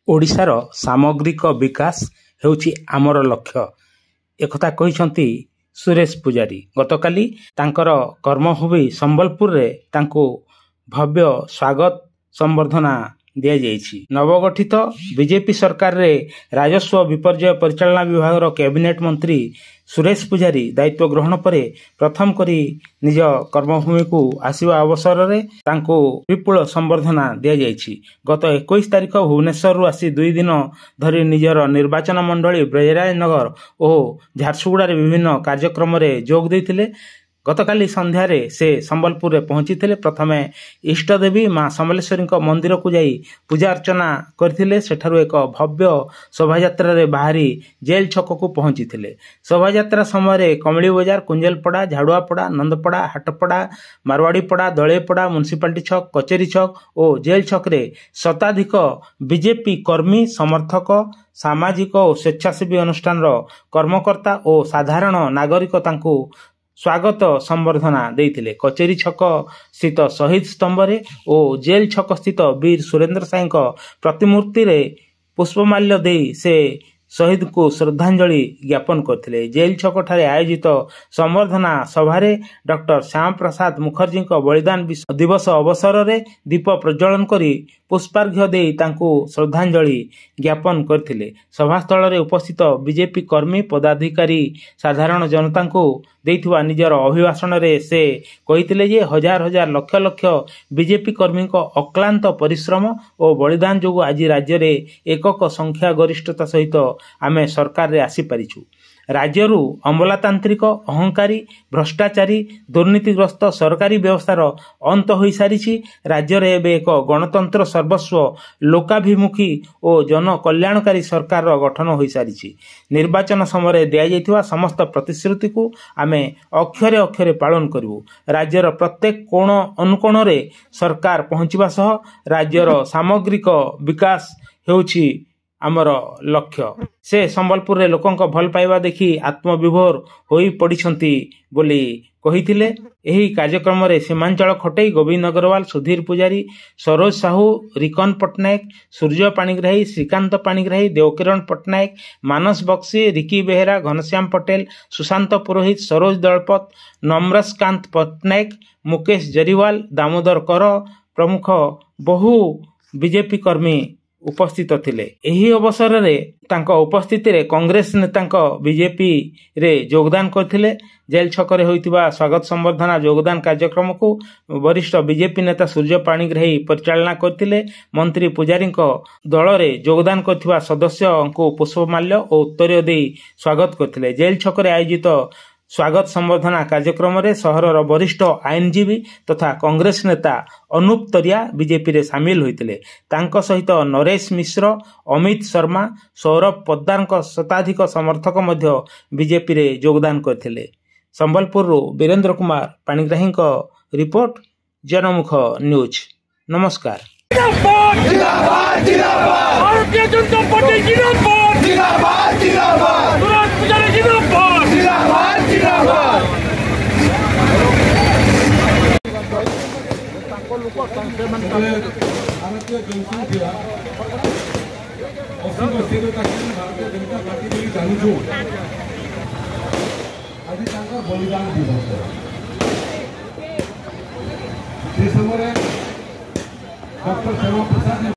ଓଡ଼ିଶାର ସାମଗ୍ରିକ ବିକାଶ ହେଉଛି ଆମର ଲକ୍ଷ୍ୟ ଏକଥା କହିଛନ୍ତି ସୁରେଶ ପୂଜାରୀ। ଗତକାଲି ତାଙ୍କର କର୍ମଭୂମି ସମ୍ବଲପୁରରେ ତାଙ୍କୁ ଭବ୍ୟ ସ୍ୱାଗତ ସମ୍ବର୍ଦ୍ଧନା ଦିଆଯାଇଛି। ନବଗଠିତ ବିଜେପି ସରକାରରେ ରାଜସ୍ୱ ବିପର୍ଯ୍ୟୟ ପରିଚାଳନା ବିଭାଗର କ୍ୟାବିନେଟ୍ ମନ୍ତ୍ରୀ ସୁରେଶ ପୂଜାରୀ ଦାୟିତ୍ୱ ଗ୍ରହଣ ପରେ ପ୍ରଥମ କରି ନିଜ କର୍ମଭୂମିକୁ ଆସିବା ଅବସରରେ ତାଙ୍କୁ ବିପୁଳ ସମ୍ବର୍ଦ୍ଧନା ଦିଆଯାଇଛି। ଗତ 21 ତାରିଖ ଭୁବନେଶ୍ୱରରୁ ଆସି 2 ଦିନ ଧରି ନିଜର ନିର୍ବାଚନ ମଣ୍ଡଳୀ ବ୍ରଜରାଜନଗର ଓ ଝାରସୁଗୁଡ଼ାରେ ବିଭିନ୍ନ କାର୍ଯ୍ୟକ୍ରମରେ ଯୋଗ ଦେଇଥିଲେ। ଗତକାଲି ସନ୍ଧ୍ୟାରେ ସେ ସମ୍ବଲପୁରରେ ପହଞ୍ଚିଥିଲେ। ପ୍ରଥମେ ଇଷ୍ଟଦେବୀ ମା ସମଲେଶ୍ୱରୀଙ୍କ ମନ୍ଦିରକୁ ଯାଇ ପୂଜା ଅର୍ଚ୍ଚନା କରିଥିଲେ। ସେଠାରୁ ଏକ ଭବ୍ୟ ଶୋଭାଯାତ୍ରାରେ ବାହାରି ଜେଲ ଛକକୁ ପହଞ୍ଚିଥିଲେ। ଶୋଭାଯାତ୍ରା ସମୟରେ କମଳି ବଜାର, କୁଞ୍ଜଲପଡ଼ା, ଝାଡ଼ୁଆପଡ଼ା, ନନ୍ଦପଡ଼ା, ହାଟପଡ଼ା, ମାରୱାଡ଼ିପଡ଼ା, ଦଳେଇପଡ଼ା, ମ୍ୟୁନିସିପାଲିଟି ଛକ, କଚେରୀ ଛକ ଓ ଜେଲ ଛକରେ ଶତାଧିକ ବିଜେପି କର୍ମୀ, ସମର୍ଥକ, ସାମାଜିକ ଓ ସ୍ୱେଚ୍ଛାସେବୀ ଅନୁଷ୍ଠାନର କର୍ମକର୍ତ୍ତା ଓ ସାଧାରଣ ନାଗରିକ ତାଙ୍କୁ ସ୍ୱାଗତ ସମ୍ବର୍ଦ୍ଧନା ଦେଇଥିଲେ। କଚେରୀ ଛକ ସ୍ଥିତ ଶହୀଦ ସ୍ତମ୍ଭରେ ଓ ଜେଲ ଛକ ସ୍ଥିତ ବୀର ସୁରେନ୍ଦ୍ର ସାଏଙ୍କ ପ୍ରତିମୂର୍ତ୍ତିରେ ପୁଷ୍ପମାଲ୍ୟ ଦେଇ ସେ ଶହୀଦଙ୍କୁ ଶ୍ରଦ୍ଧାଞ୍ଜଳି ଜ୍ଞାପନ କରିଥିଲେ। ଜେଲ ଛକଠାରେ ଆୟୋଜିତ ସମ୍ବର୍ଦ୍ଧନା ସଭାରେ ଡକ୍ଟର ଶ୍ୟାମାପ୍ରସାଦ ମୁଖର୍ଜୀଙ୍କ ବଳିଦାନ ଦିବସ ଅବସରରେ ଦୀପ ପ୍ରଜ୍ୱଳନ କରି ପୁଷ୍ପାର୍ଘ୍ୟ ଦେଇ ତାଙ୍କୁ ଶ୍ରଦ୍ଧାଞ୍ଜଳି ଜ୍ଞାପନ କରିଥିଲେ। ସଭାସ୍ଥଳରେ ଉପସ୍ଥିତ ବିଜେପି କର୍ମୀ, ପଦାଧିକାରୀ, ସାଧାରଣ ଜନତାଙ୍କୁ ଦେଇଥିବା ନିଜର ଅଭିଭାଷଣରେ ସେ କହିଥିଲେ ଯେ ହଜାର ହଜାର ଲକ୍ଷ ଲକ୍ଷ ବିଜେପି କର୍ମୀଙ୍କ ଅକ୍ଲାନ୍ତ ପରିଶ୍ରମ ଓ ବଳିଦାନ ଯୋଗୁଁ ଆଜି ରାଜ୍ୟରେ ଏକକ ସଂଖ୍ୟା ଗରିଷ୍ଠତା ସହିତ ଆମେ ସରକାରରେ ଆସିପାରିଛୁ। ରାଜ୍ୟରୁ ଅମଲାତାନ୍ତ୍ରିକ, ଅହଙ୍କାରୀ, ଭ୍ରଷ୍ଟାଚାରୀ, ଦୁର୍ନୀତିଗ୍ରସ୍ତ ସରକାରୀ ବ୍ୟବସ୍ଥାର ଅନ୍ତ ହୋଇସାରିଛି। ରାଜ୍ୟରେ ଏବେ ଏକ ଗଣତନ୍ତ୍ର ସର୍ବସ୍ୱ ଲୋକାଭିମୁଖୀ ଓ ଜନକଲ୍ୟାଣକାରୀ ସରକାରର ଗଠନ ହୋଇସାରିଛି। ନିର୍ବାଚନ ସମୟରେ ଦିଆଯାଇଥିବା ସମସ୍ତ ପ୍ରତିଶ୍ରୁତିକୁ ଆମେ ଅକ୍ଷରେ ଅକ୍ଷରେ ପାଳନ କରିବୁ। ରାଜ୍ୟର ପ୍ରତ୍ୟେକ କୋଣ ଅନୁକୋଣରେ ସରକାର ପହଞ୍ଚିବା ସହ ରାଜ୍ୟର ସାମଗ୍ରିକ ବିକାଶ ହେଉଛି ଆମର ଲକ୍ଷ୍ୟ। ସେ ସମ୍ବଲପୁରରେ ଲୋକଙ୍କ ଭଲ ପାଇବା ଦେଖି ଆତ୍ମବିଭୋର ହୋଇ ପଡ଼ିଛନ୍ତି ବୋଲି କହିଥିଲେ। ଏହି କାର୍ଯ୍ୟକ୍ରମରେ ସୀମାଞ୍ଚଳ ଖଟେଇ, ଗୋବିନ୍ଦ ଅଗ୍ରୱାଲ, ସୁଧୀର ପୂଜାରୀ, ସରୋଜ ସାହୁ, ରିକନ ପଟ୍ଟନାୟକ, ସୂର୍ଯ୍ୟ ପାଣିଗ୍ରାହୀ, ଶ୍ରୀକାନ୍ତ ପାଣିଗ୍ରାହୀ, ଦେବକିରଣ ପଟ୍ଟନାୟକ, ମାନସ ବକ୍ସି, ରିକି ବେହେରା, ଘନଶ୍ୟାମ ପଟେଲ, ସୁଶାନ୍ତ ପୁରୋହିତ, ସରୋଜ ଦଳପତ, ନମ୍ରସକାନ୍ତ ପଟ୍ଟନାୟକ, ମୁକେଶ ଜରିୱାଲ, ଦାମୋଦର କର ପ୍ରମୁଖ ବହୁ ବିଜେପି କର୍ମୀ ଉପସ୍ଥିତ ଥିଲେ। ଏହି ଅବସରରେ ତାଙ୍କ ଉପସ୍ଥିତିରେ କଂଗ୍ରେସ ନେତାଙ୍କ ବିଜେପିରେ ଯୋଗଦାନ କରିଥିଲେ। ଜେଲ ଛକରେ ହୋଇଥିବା ସ୍ୱାଗତ ସମ୍ବର୍ଦ୍ଧନା ଯୋଗଦାନ କାର୍ଯ୍ୟକ୍ରମକୁ ବରିଷ୍ଠ ବିଜେପି ନେତା ସୂର୍ଯ୍ୟ ପାଣିଗ୍ରାହୀ ପରିଚାଳନା କରିଥିଲେ। ମନ୍ତ୍ରୀ ପୂଜାରୀଙ୍କ ଦଳରେ ଯୋଗଦାନ କରିଥିବା ସଦସ୍ୟଙ୍କୁ ପୁଷ୍ପମାଲ୍ୟ ଓ ଉତ୍ତରୀୟ ଦେଇ ସ୍ୱାଗତ କରିଥିଲେ। ଜେଲ ଛକରେ ଆୟୋଜିତ ସ୍ୱାଗତ ସମ୍ବର୍ଦ୍ଧନା କାର୍ଯ୍ୟକ୍ରମରେ ସହରର ବରିଷ୍ଠ ଆଇନଜୀବୀ ତଥା କଂଗ୍ରେସ ନେତା ଅନୁପ ତରିଆ ବିଜେପିରେ ସାମିଲ ହୋଇଥିଲେ। ତାଙ୍କ ସହିତ ନରେଶ ମିଶ୍ର, ଅମିତ ଶର୍ମା, ସୌରଭ ପଦ୍ଦାରଙ୍କ ଶତାଧିକ ସମର୍ଥକ ମଧ୍ୟ ବିଜେପିରେ ଯୋଗଦାନ କରିଥିଲେ। ସମ୍ବଲପୁରରୁ ବୀରେନ୍ଦ୍ର କୁମାର ପାଣିଗ୍ରାହୀଙ୍କ ରିପୋର୍ଟ, ଜନମୁଖ ନ୍ୟୁଜ। ନମସ୍କାର। ଭାରତୀୟ ଜନସଂଖ୍ୟା 80% ଭାରତୀୟ ଜନତା ପାର୍ଟି ବୋଲି ଜାଣୁଛୁ। ଆଜି ତାଙ୍କର ବଳିଦାନ ଦିବସ। ସେ ସମୟରେ ଡକ୍ଟର ଶ୍ୟାମାପ୍ରସାଦ